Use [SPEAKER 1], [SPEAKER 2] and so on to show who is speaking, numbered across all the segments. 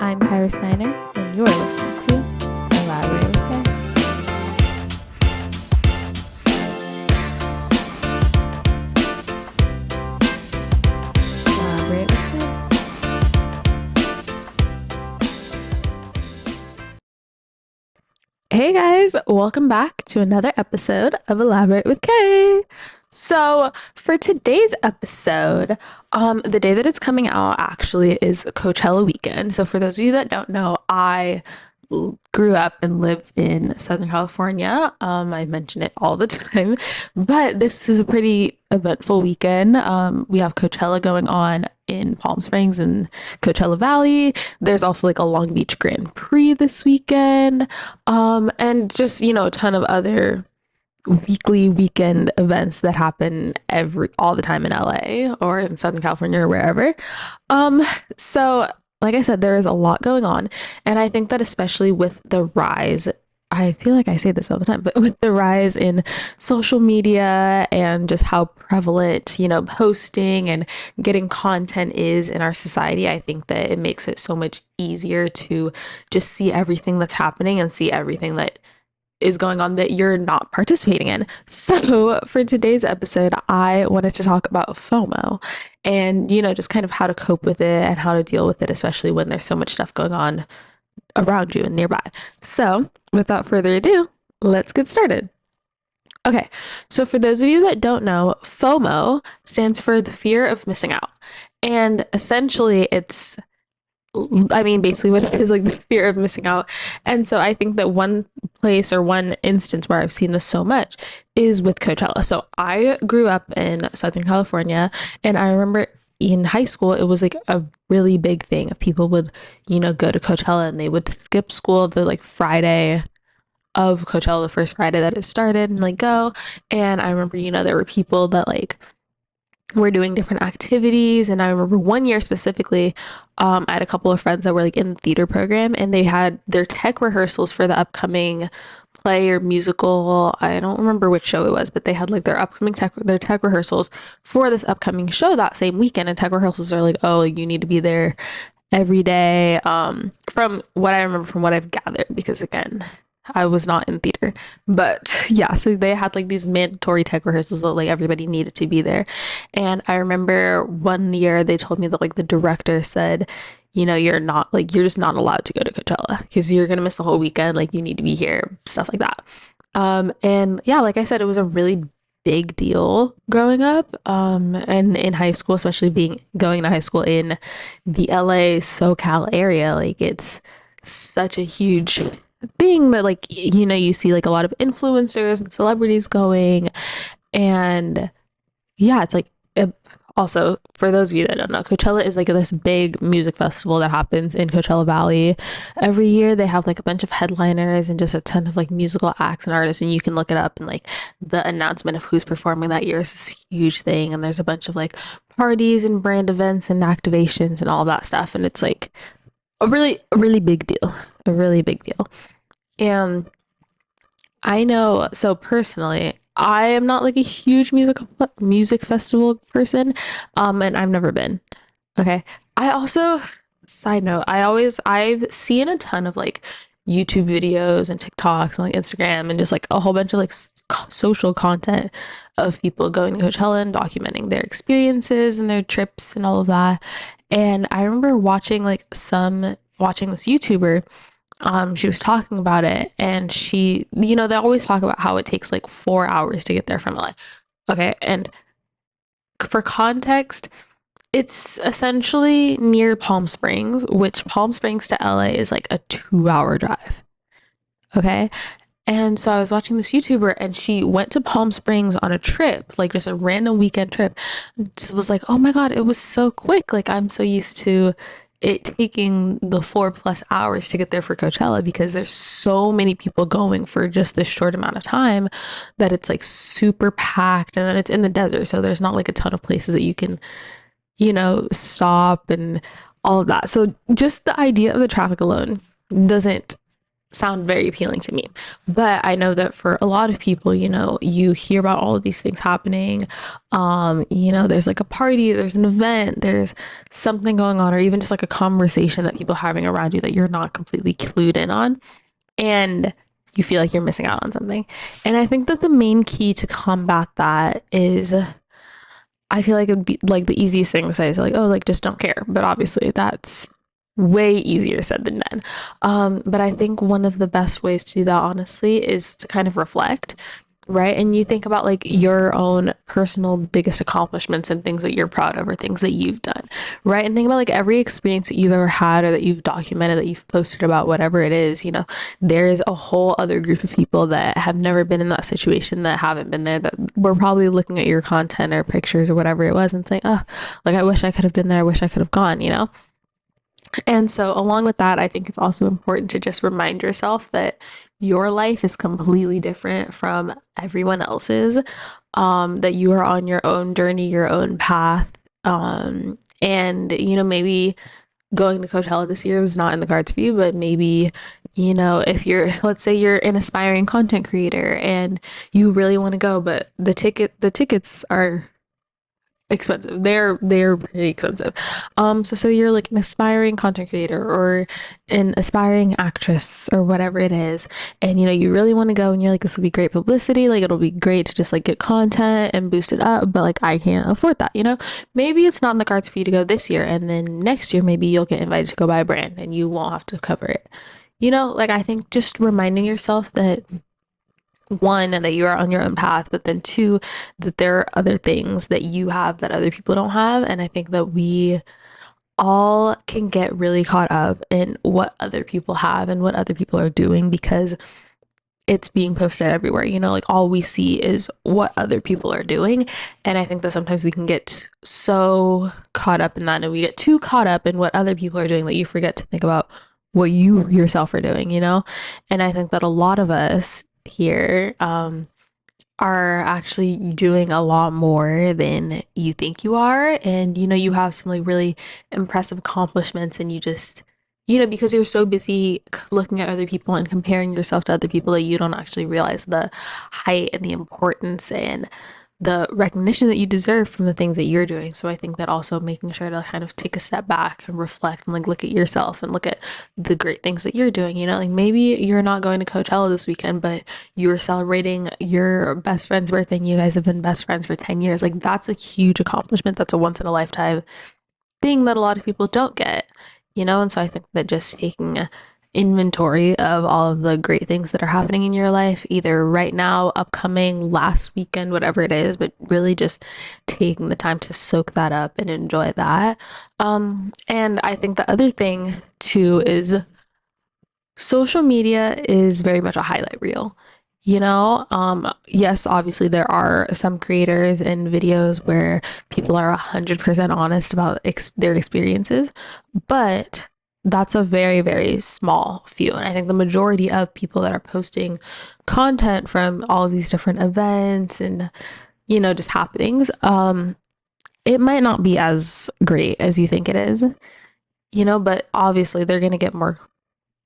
[SPEAKER 1] I'm Khyra Steiner, and you're listening to Elaborate with K. Elaborate with K. Hey guys, welcome back to another episode of Elaborate with K. So for today's episode, the day that it's coming out actually is Coachella weekend. So for those of you that don't know, I grew up and lived in Southern California. I mention it all the time, but this is a pretty eventful weekend. We have Coachella going on in Palm Springs and Coachella Valley. There's also like a Long Beach Grand Prix this weekend. And just, a ton of other weekend events that happen all the time in LA or in Southern California or wherever. So like I said, there is a lot going on. And I think that especially with the rise, I feel like I say this all the time, but with the rise in social media and just how prevalent, posting and getting content is in our society, I think that it makes it so much easier to just see everything that's happening and see everything that is going on that you're not participating in. So for today's episode, I wanted to talk about FOMO and, just kind of how to cope with it and how to deal with it, especially when there's so much stuff going on around you and nearby. So without further ado, let's get started. Okay, so for those of you that don't know, FOMO stands for the fear of missing out. And essentially basically what it is, like the fear of missing out. And so I think that one place or one instance where I've seen this so much is with Coachella. So I grew up in Southern California, and I remember in high school, it was like a really big thing. People would, go to Coachella and they would skip school the like Friday of Coachella, the first Friday that it started, and like go. And I remember, there were people that like were doing different activities. And I remember one year specifically, I had a couple of friends that were like in the theater program, and they had their tech rehearsals for the upcoming play or musical. I don't remember which show it was, but they had like their tech rehearsals for this upcoming show that same weekend. And tech rehearsals are like, oh, you need to be there every day. From what I remember, from what I've gathered, because again, I was not in theater, but yeah, so they had like these mandatory tech rehearsals that like everybody needed to be there. And I remember one year they told me that like the director said, you're just not allowed to go to Coachella because you're going to miss the whole weekend. Like you need to be here, stuff like that. And yeah, like I said, it was a really big deal growing up. And in high school, especially going to high school in the LA SoCal area, like it's such a huge thing that like you see like a lot of influencers and celebrities going. And yeah, it's like also for those of you that don't know, Coachella is like this big music festival that happens in Coachella Valley every year. They have like a bunch of headliners and just a ton of like musical acts and artists, and you can look it up, and like the announcement of who's performing that year is this huge thing. And there's a bunch of like parties and brand events and activations and all that stuff, and it's like a really big deal. A really big deal. And I know, so personally, I am not like a huge music festival person, and I've never been. Okay. I also, side note, I've seen a ton of like YouTube videos and TikToks and like Instagram and just like a whole bunch of like social content of people going to Coachella and documenting their experiences and their trips and all of that. And I remember watching this YouTuber. She was talking about it, and she, they always talk about how it takes like 4 hours to get there from LA. Okay. And for context, it's essentially near Palm Springs, which Palm Springs to LA is like a 2-hour drive. Okay. And so I was watching this YouTuber, and she went to Palm Springs on a trip, like just a random weekend trip. It was like, oh my God, it was so quick. Like I'm so used to it taking the 4+ hours to get there for Coachella, because there's so many people going for just this short amount of time that it's like super packed, and then it's in the desert. So there's not like a ton of places that you can, stop and all of that. So just the idea of the traffic alone doesn't sound very appealing to me. But I know that for a lot of people, you hear about all of these things happening. There's like a party, there's an event, there's something going on, or even just like a conversation that people are having around you that you're not completely clued in on. And you feel like you're missing out on something. And I think that the main key to combat that is, I feel like it would be like the easiest thing to say is like, oh, like just don't care. But obviously that's way easier said than done. But I think one of the best ways to do that, honestly, is to kind of reflect, right? And you think about like your own personal biggest accomplishments and things that you're proud of or things that you've done, right? And think about like every experience that you've ever had or that you've documented, that you've posted about, whatever it is, there is a whole other group of people that have never been in that situation, that haven't been there, that were probably looking at your content or pictures or whatever it was and saying, oh, like I wish I could have been there, I wish I could have gone. And so, along with that, I think it's also important to just remind yourself that your life is completely different from everyone else's, that you are on your own journey, your own path. And, maybe going to Coachella this year was not in the cards for you, but maybe, if let's say you're an aspiring content creator and you really want to go, but the tickets are expensive. They're pretty expensive. So you're like an aspiring content creator or an aspiring actress or whatever it is, and you really want to go, and you're like, this will be great publicity, like it'll be great to just like get content and boost it up, but like I can't afford that. Maybe it's not in the cards for you to go this year, and then next year maybe you'll get invited to go by a brand and you won't have to cover it. Like I think just reminding yourself that, one, that you are on your own path, but then two, that there are other things that you have that other people don't have. And I think that we all can get really caught up in what other people have and what other people are doing because it's being posted everywhere. Like all we see is what other people are doing. And I think that sometimes we can get so caught up in that, and we get too caught up in what other people are doing that you forget to think about what you yourself are doing. And I think that a lot of us here are actually doing a lot more than you think you are. And you have some like really impressive accomplishments, and you just, because you're so busy looking at other people and comparing yourself to other people, that you don't actually realize the height and the importance and the recognition that you deserve from the things that you're doing. So I think that also making sure to kind of take a step back and reflect and like look at yourself and look at the great things that you're doing. Like maybe you're not going to Coachella this weekend, but you're celebrating your best friend's birthday and you guys have been best friends for 10 years. Like that's a huge accomplishment. That's a once in a lifetime thing that a lot of people don't get. And so I think that just taking inventory of all of the great things that are happening in your life, either right now, upcoming, last weekend, whatever it is, but really just taking the time to soak that up and enjoy that. And I think the other thing too is social media is very much a highlight reel. Yes, obviously there are some creators and videos where people are 100% honest about their experiences, but that's a very, very small few. And I think the majority of people that are posting content from all of these different events and, just happenings, it might not be as great as you think it is, but obviously they're going to get more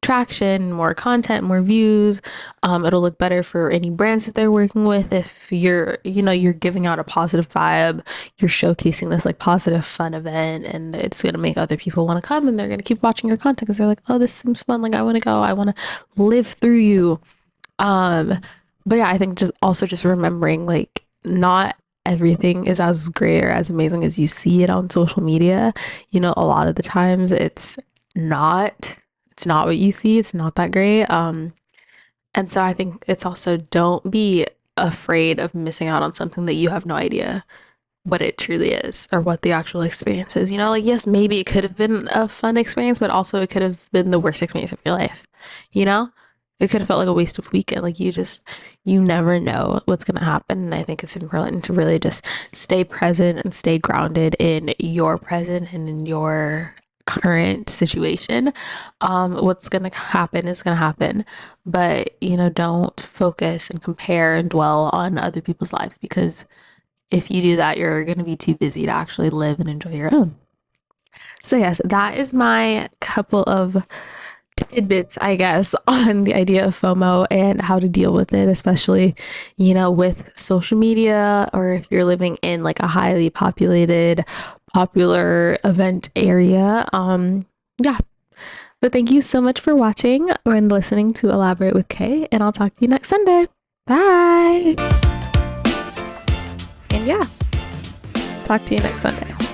[SPEAKER 1] traction, more content, more views. It'll look better for any brands that they're working with. If you're giving out a positive vibe, you're showcasing this like positive fun event, and it's going to make other people want to come, and they're going to keep watching your content because they're like, oh, this seems fun. Like I want to go, I want to live through you. But yeah, I think just remembering like not everything is as great or as amazing as you see it on social media. A lot of the times it's not what you see. It's not that great. And so I think it's also, don't be afraid of missing out on something that you have no idea what it truly is or what the actual experience is. Like, yes, maybe it could have been a fun experience, but also it could have been the worst experience of your life. It could have felt like a waste of weekend. Like you never know what's going to happen. And I think it's important to really just stay present and stay grounded in your present and in your current situation. What's going to happen is going to happen, but don't focus and compare and dwell on other people's lives, because if you do that, you're going to be too busy to actually live and enjoy your own. So yes, that is my couple of tidbits, I guess, on the idea of FOMO and how to deal with it, especially, with social media, or if you're living in like a highly populated, popular event area. Yeah. But thank you so much for watching and listening to Elaborate with Kay, and I'll talk to you next Sunday. Bye. And yeah, talk to you next Sunday.